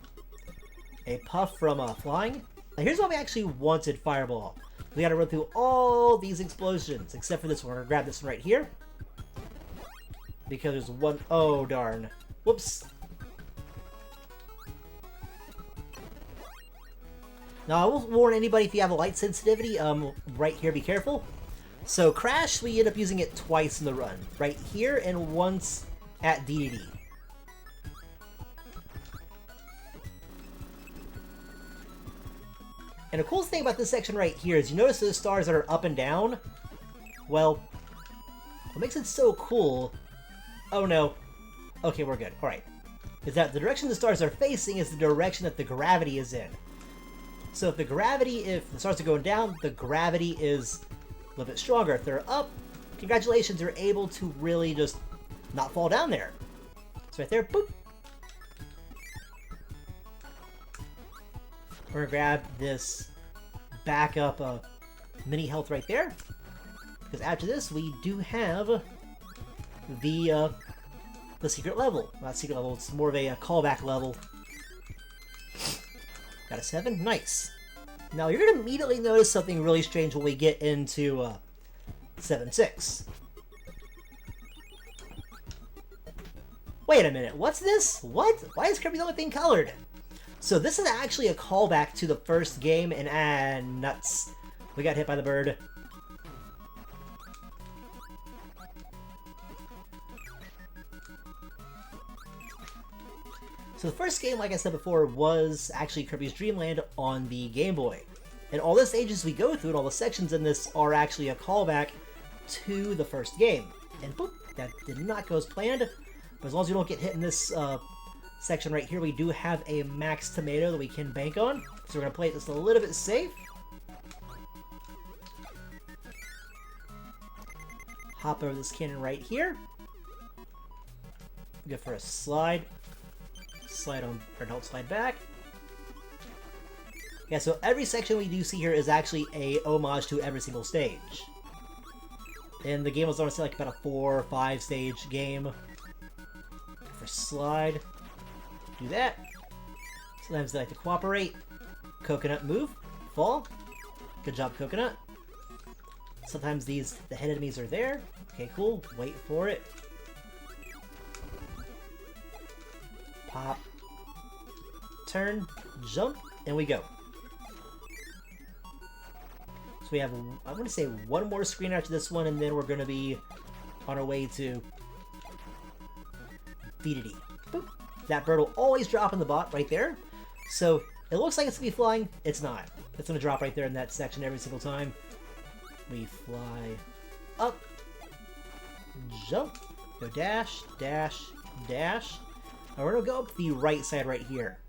puff from flying. Now here's why we actually wanted Fireball. We got to run through all these explosions, except for this one. We're going to grab this one right here, because there's one... Oh, darn. Whoops. Now, I will warn anybody if you have a light sensitivity, right here, be careful. So, Crash, we end up using it twice in the run. Right here, and once at DDD. And the coolest thing about this section right here is you notice those stars that are up and down? Well, what makes it so cool... Oh no. Okay, we're good. Alright. Is that the direction the stars are facing is the direction that the gravity is in. So if the stars are going down, the gravity is a little bit stronger. If they're up, congratulations, you're able to really just not fall down there. So right there, boop. We're gonna grab this backup mini health right there. Because after this, we do have the secret level. Not secret level, it's more of a callback level. Got a 7? Nice. Now you're going to immediately notice something really strange when we get into 7-6. Wait a minute, what's this? What? Why is Kirby the only thing colored? So this is actually a callback to the first game, and nuts. We got hit by the bird. So the first game, like I said before, was actually Kirby's Dream Land on the Game Boy. And all the stages we go through and all the sections in this are actually a callback to the first game. And boop, that did not go as planned. But as long as you don't get hit in this section right here, we do have a max tomato that we can bank on. So we're going to play it just a little bit safe. Hop over this cannon right here. Go for a slide. Slide on, or don't slide back. Yeah, so every section we do see here is actually a homage to every single stage. And the game was honestly like about a 4 or 5 stage game. For slide, do that. Sometimes they like to cooperate. Coconut move, fall. Good job, Coconut. Sometimes the head enemies are there. Okay, cool. Wait for it. Pop. Turn. Jump. And we go. So we have, I'm going to say, one more screen after this one, and then we're going to be on our way to Dedede. Boop. That bird will always drop in the bot right there. So it looks like it's going to be flying. It's not. It's going to drop right there in that section every single time. We fly up, jump, go dash, dash, dash. And we're going to go up the right side right here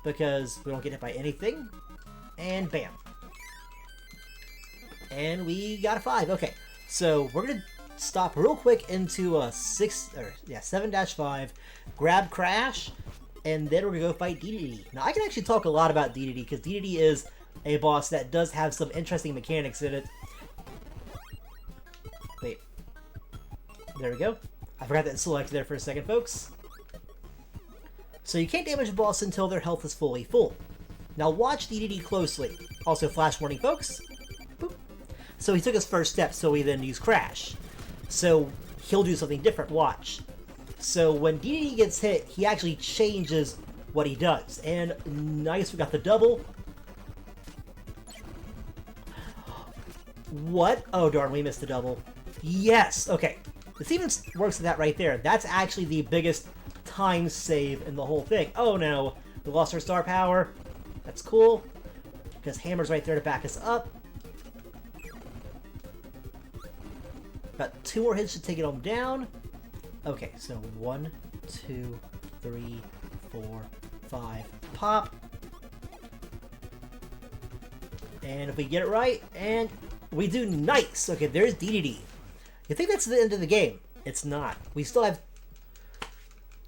because we don't get hit by anything. And bam. And we got a 5. Okay, so we're going to stop real quick into a 7-5, grab Crash, and then we're going to go fight Dedede. Now, I can actually talk a lot about Dedede because Dedede is a boss that does have some interesting mechanics in it. Wait. There we go. I forgot that selected there for a second, folks. So you can't damage a boss until their health is fully full. Now watch Dedede closely. Also, flash warning, folks. Boop. So he took his first step, so he then used Crash. So he'll do something different, watch. So when Dedede gets hit, he actually changes what he does. And nice, we got the double. What? Oh darn, we missed the double. Yes! Okay. This even works with that right there. That's actually the biggest time save in the whole thing. Oh no, we lost our star power. That's cool. Because Hammer's right there to back us up. About 2 more hits to take it on down. Okay, so 1, 2, 3, 4, 5. Pop. And if we get it right, and we do nice. Okay, there's Dedede. You think that's the end of the game? It's not. We still have...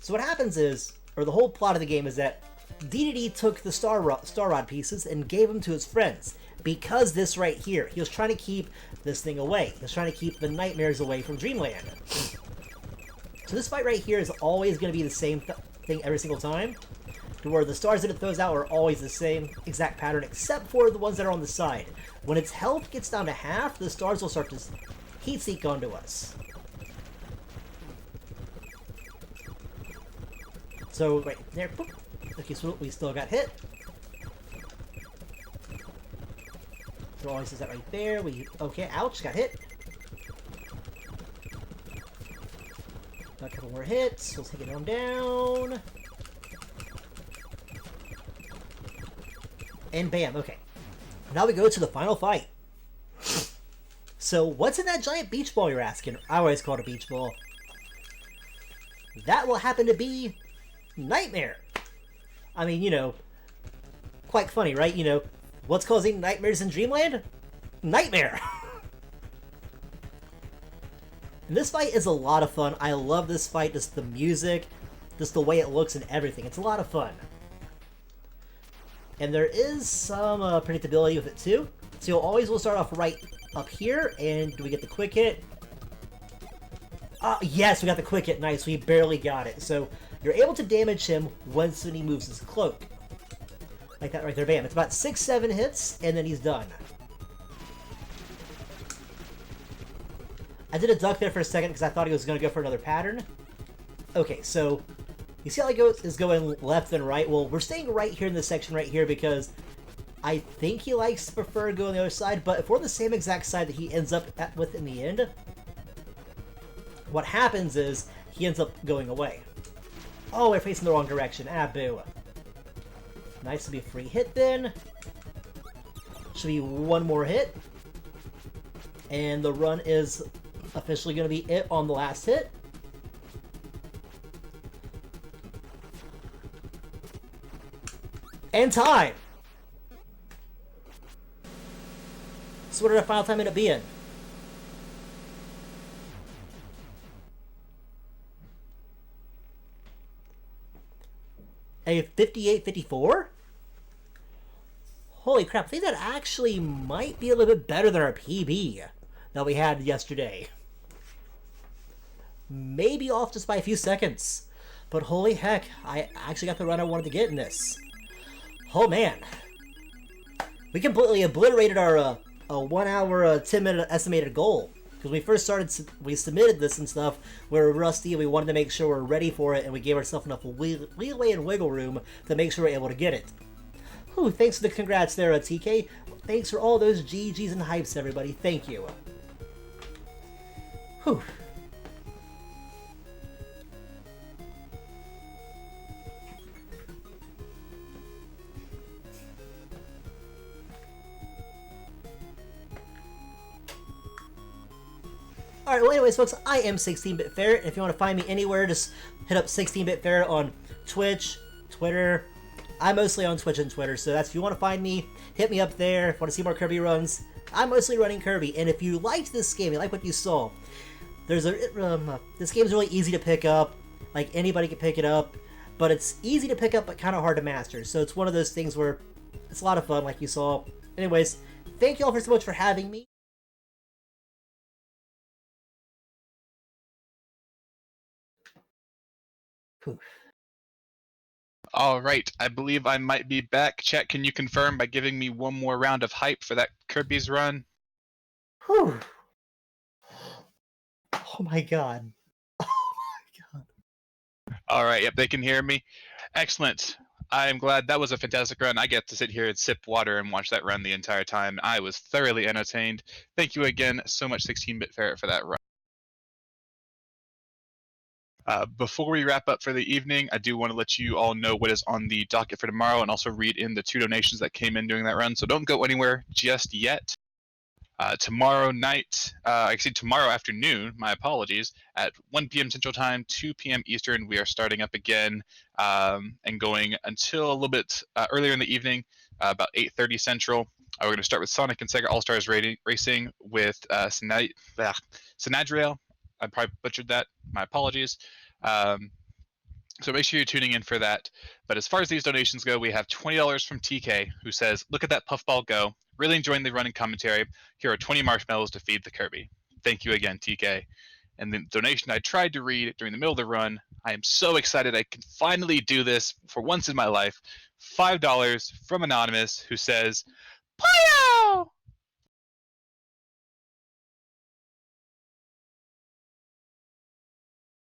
So what happens is, or the whole plot of the game is that Dedede took the Star Rod pieces and gave them to his friends. Because this right here, he was trying to keep this thing away. He was trying to keep the nightmares away from Dreamland. So this fight right here is always going to be the same thing every single time. To where the stars that it throws out are always the same exact pattern, except for the ones that are on the side. When its health gets down to half, the stars will start to heat seek onto us. So right there, boop. Okay, so we still got hit. So always says that right there. Okay, ouch, got hit. Got a couple more hits. We'll take it on down. And bam, okay. Now we go to the final fight. So, what's in that giant beach ball, you're asking? I always call it a beach ball. That will happen to be Nightmare. I mean, you know, quite funny, right? You know, what's causing nightmares in Dreamland? Nightmare! And this fight is a lot of fun. I love this fight, just the music, just the way it looks and everything. It's a lot of fun. And there is some predictability with it too. So you'll always will start off right up here, and do we get the quick hit? Yes, we got the quick hit. Nice, we barely got it. So you're able to damage him once when he moves his cloak. Like that right there, bam. It's about 6-7 hits, and then he's done. I did a duck there for a second because I thought he was going to go for another pattern. Okay, so you see how he is going left and right? Well, we're staying right here in this section right here because I think he likes to prefer to go on the other side, but if we're on the same exact side that he ends up with in the end, what happens is he ends up going away. Oh, we're facing the wrong direction. Ah, boo. Nice to be a free hit then. Should be one more hit. And the run is officially going to be it on the last hit. And time! So what did our final time end up being? A 58-54? Holy crap, I think that actually might be a little bit better than our PB that we had yesterday. Maybe off just by a few seconds. But holy heck, I actually got the run I wanted to get in this. Oh man. We completely obliterated our a 1 hour, 10-minute estimated goal. Because we first started, we submitted this and stuff. We were rusty. We wanted to make sure we're ready for it, and we gave ourselves enough leeway and wiggle room to make sure we're able to get it. Whew, thanks for the congrats there, TK. Thanks for all those GGs and hypes, everybody. Thank you. Whew. Alright, well anyways folks, I am 16BitFerret. If you want to find me anywhere, just hit up 16BitFerret on Twitch, Twitter. I'm mostly on Twitch and Twitter, so that's if you want to find me, hit me up there. If you want to see more Kirby runs, I'm mostly running Kirby. And if you liked this game, you like what you saw, there's this game's really easy to pick up. Like, anybody can pick it up, but it's easy to pick up but kind of hard to master. So it's one of those things where it's a lot of fun, like you saw. Anyways, thank you all so much for having me. Whew. All right, I believe I might be back. Chat, can you confirm by giving me one more round of hype for that Kirby's run? Whew. Oh my god. Oh my god. All right, yep, they can hear me. Excellent. I'm glad that was a fantastic run. I get to sit here and sip water and watch that run the entire time. I was thoroughly entertained. Thank you again so much, 16BitFerret, for that run. Before we wrap up for the evening, I do want to let you all know what is on the docket for tomorrow and also read in the 2 donations that came in during that run. So don't go anywhere just yet. Tomorrow night, actually tomorrow afternoon, my apologies, at 1 p.m. Central Time, 2 p.m. Eastern, we are starting up again and going until a little bit earlier in the evening, about 8:30 Central. We're going to start with Sonic and Sega All-Stars Racing with Sinadriel. I probably butchered that. My apologies. So make sure you're tuning in for that. But as far as these donations go, we have $20 from TK, who says, "Look at that puffball go. Really enjoying the running commentary. Here are 20 marshmallows to feed the Kirby." Thank you again, TK. And the donation I tried to read during the middle of the run, I am so excited I can finally do this for once in my life. $5 from Anonymous, who says, "Paya!"